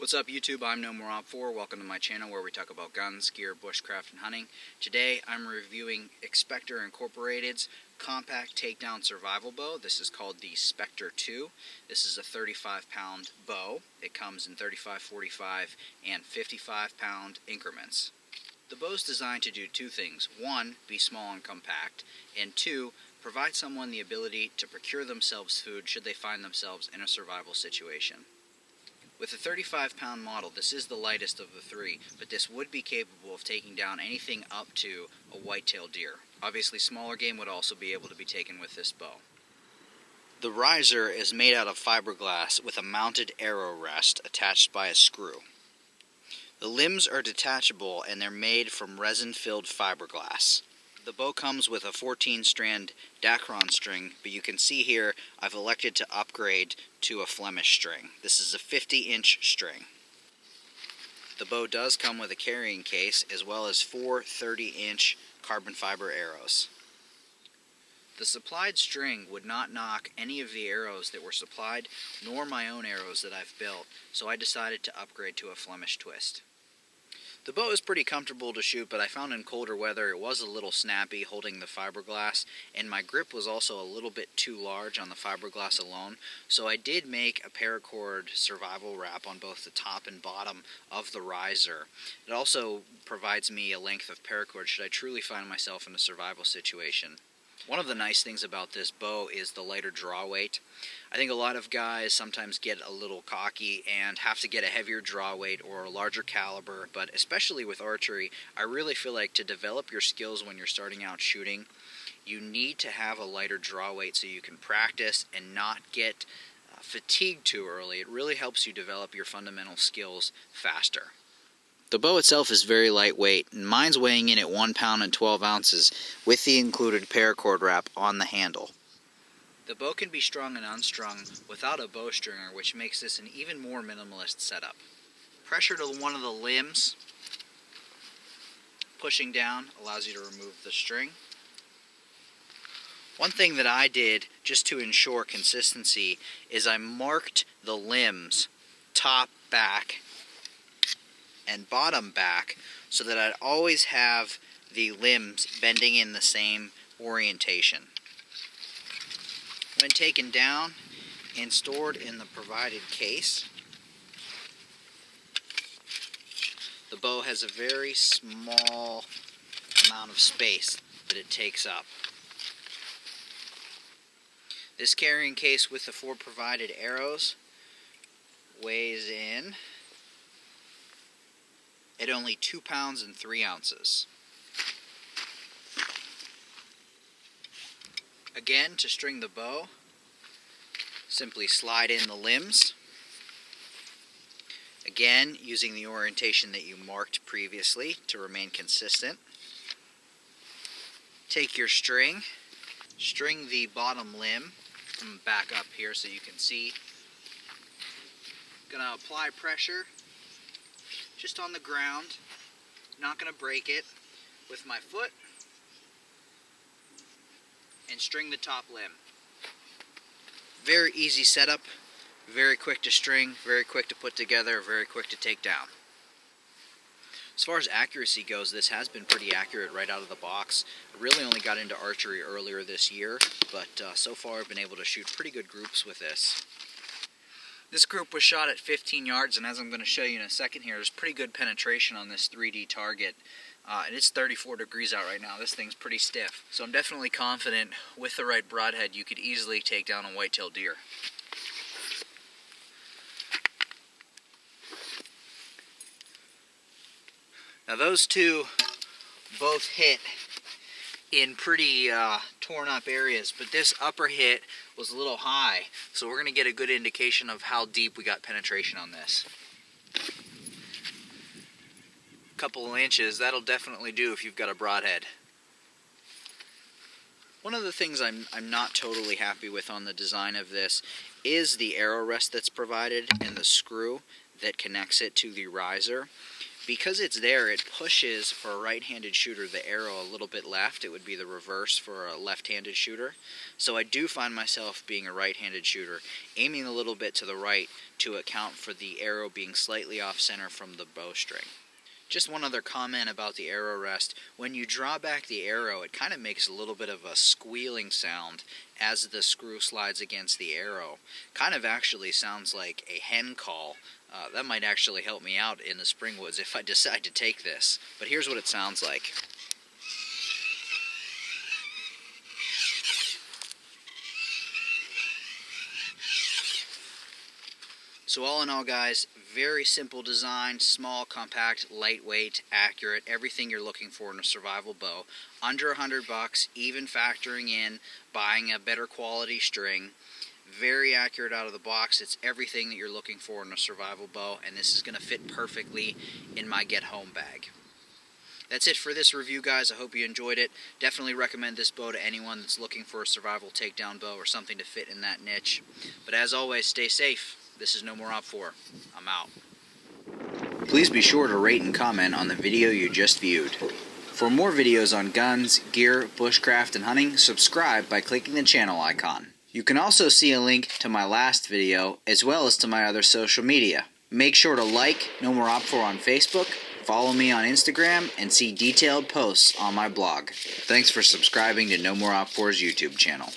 What's up YouTube, I'm NoMoreOp4. Welcome to my channel where we talk about guns, gear, bushcraft, and hunting. Today I'm reviewing Xpectre Incorporated's compact takedown survival bow. This is called the Spectre 2. This is a 35-pound bow. It comes in 35, 45, and 55-pound increments. The bow is designed to do two things. One, be small and compact, and two, provide someone the ability to procure themselves food should they find themselves in a survival situation. With a 35-pound model, this is the lightest of the three, but this would be capable of taking down anything up to a white-tailed deer. Obviously, smaller game would also be able to be taken with this bow. The riser is made out of fiberglass with a mounted arrow rest attached by a screw. The limbs are detachable and they're made from resin-filled fiberglass. The bow comes with a 14-strand Dacron string, but you can see here I've elected to upgrade to a Flemish string. This is a 50-inch string. The bow does come with a carrying case as well as 4 30-inch carbon fiber arrows. The supplied string would not knock any of the arrows that were supplied, nor my own arrows that I've built, so I decided to upgrade to a Flemish twist. The bow is pretty comfortable to shoot, but I found in colder weather it was a little snappy holding the fiberglass, and my grip was also a little bit too large on the fiberglass alone, so I did make a Paracord survival wrap on both the top and bottom of the riser. It also provides me a length of paracord should I truly find myself in a survival situation. One of the nice things about this bow is the lighter draw weight. I think a lot of guys sometimes get a little cocky and have to get a heavier draw weight or a larger caliber, but especially with archery, I really feel like to develop your skills when you're starting out shooting, you need to have a lighter draw weight so you can practice and not get fatigued too early. It really helps you develop your fundamental skills faster. The bow itself is very lightweight, and mine's weighing in at 1 pound and 12 ounces with the included paracord wrap on the handle. The bow can be strung and unstrung without a bowstringer, which makes this an even more minimalist setup. Pressure to one of the limbs, pushing down, allows you to remove the string. One thing that I did just to ensure consistency is I marked the limbs top, back, and bottom back so that I'd always have the limbs bending in the same orientation. When taken down and stored in the provided case, the bow has a very small amount of space that it takes up. This carrying case with the 4 provided arrows weighs in at only 2 pounds and 3 ounces. Again, to string the bow, simply slide in the limbs. Again, using the orientation that you marked previously to remain consistent. Take your string, string the bottom limb. I'm going to back up here so you can see. Going to apply pressure just on the ground, not going to break it, with my foot, and string the top limb. Very easy setup, very quick to string, very quick to put together, very quick to take down. As far as accuracy goes, this has been pretty accurate right out of the box. I really only got into archery earlier this year, but so far I've been able to shoot pretty good groups with this. This group was shot at 15 yards, and as I'm going to show you in a second here, there's pretty good penetration on this 3D target. And it's 34 degrees out right now. This thing's pretty stiff. So I'm definitely confident with the right broadhead you could easily take down a white-tailed deer. Now those two both hit in pretty torn up areas, but this upper hit was a little high, so we're going to get a good indication of how deep we got penetration on this. A couple of inches, that'll definitely do if you've got a broadhead. One of the things I'm not totally happy with on the design of this is the arrow rest that's provided and the screw that connects it to the riser. Because it's there, it pushes, for a right-handed shooter, the arrow a little bit left. It would be the reverse for a left-handed shooter. So I do find myself, being a right-handed shooter, aiming a little bit to the right to account for the arrow being slightly off-center from the bowstring. Just one other comment about the arrow rest. When you draw back the arrow, it kind of makes a little bit of a squealing sound as the screw slides against the arrow. Kind of actually sounds like a hen call. That might actually help me out in the spring woods if I decide to take this. But here's what it sounds like. So all in all, guys, very simple design, small, compact, lightweight, accurate, everything you're looking for in a survival bow. Under $100, even factoring in buying a better quality string. Very accurate out of the box. It's everything that you're looking for in a survival bow, and this is going to fit perfectly in my get-home bag. That's it for this review, guys. I hope you enjoyed it. Definitely recommend this bow to anyone that's looking for a survival takedown bow or something to fit in that niche. But as always, stay safe. This is No More Op 4. I'm out. Please be sure to rate and comment on the video you just viewed. For more videos on guns, gear, bushcraft, and hunting, subscribe by clicking the channel icon. You can also see a link to my last video, as well as to my other social media. Make sure to like No More Op 4 on Facebook, follow me on Instagram, and see detailed posts on my blog. Thanks for subscribing to No More Op 4's YouTube channel.